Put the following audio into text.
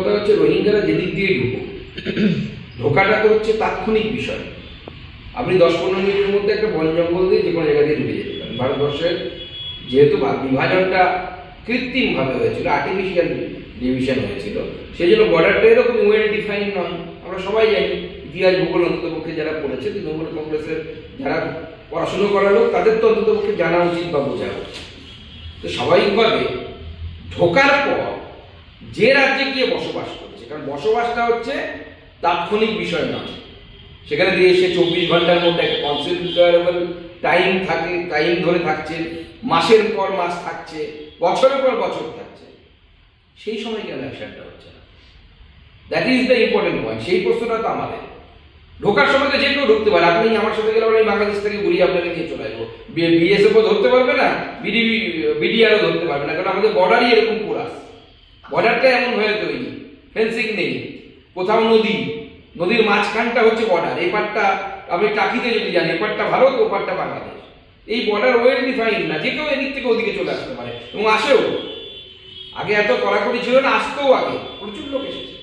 কথা হচ্ছে রোহিঙ্গারা যেদিক দিয়ে ঢোকাটা তো হচ্ছে তাৎক্ষণিক বিষয়। আপনি 10-15 মিনিটের মধ্যে একটা বন জঙ্গল দিয়ে যে কোনো জায়গা দিয়ে ঢুকে যেতে পারেন। ভারতবর্ষের যেহেতু বিভাজনটা কৃত্রিমভাবে হয়েছিল, আর্টিফিশিয়াল ডিভিশন হয়েছিল, সেই জন্য বর্ডারটা এরকম ওয়েল ডিফাইন নয়। আমরা সবাই জানি, ইতিহাস ভূগোল অন্ততপক্ষে যারা পড়েছে, তৃণমূল কংগ্রেসের যারা পড়াশুনো করার লোক, তাদের তো অন্ততপক্ষে জানা উচিত বা বোঝা উচিত। তো স্বাভাবিকভাবে ঢোকার পর যে রাজ্যে গিয়ে বসবাস করছে, কারণ বসবাসটা হচ্ছে তাৎক্ষণিক বিষয় নয়, সেখানে দিয়ে এসে 24 ঘন্টার মধ্যে একটা কনসিডারেবল টাইম থাকে, টাইম ধরে থাকছে, মাসের পর মাস থাকছে, বছরের পর বছর থাকছে, সেই সময় কেন অ্যাকশনটা হচ্ছে না? That is the important point. সেই প্রশ্নটা তো আমাদের। ঢোকার সময় তো যে কেউ ঢুকতে পারে। আপনি আমার সাথে গেলে আমি বাংলাদেশ থেকে ঘুরিয়ে আপনাকে নিয়ে চলে আসবো, বিএসএফও ধরতে পারবে না, বিডিআরও ধরতে পারবে না, কারণ আমাদের বর্ডারই এরকম পোরাস। বর্ডারটা এমন হয়ে তৈরি, ফেন্সিং নেই, কোথাও নদী, নদীর মাঝখানটা হচ্ছে বর্ডার। এই পারটা আপনি টাকিতে যদি যান, এই পারটা ভারত, ও পারটা বাংলাদেশ। এই বর্ডার ওয়েল ডিফাইন না, যে কেউ এদিক থেকে ওদিকে চলে আসতে পারে, এবং আসেও। আগে এত কড়াকড়ি ছিল না, আসতেও আগে প্রচুর লোক এসেছে।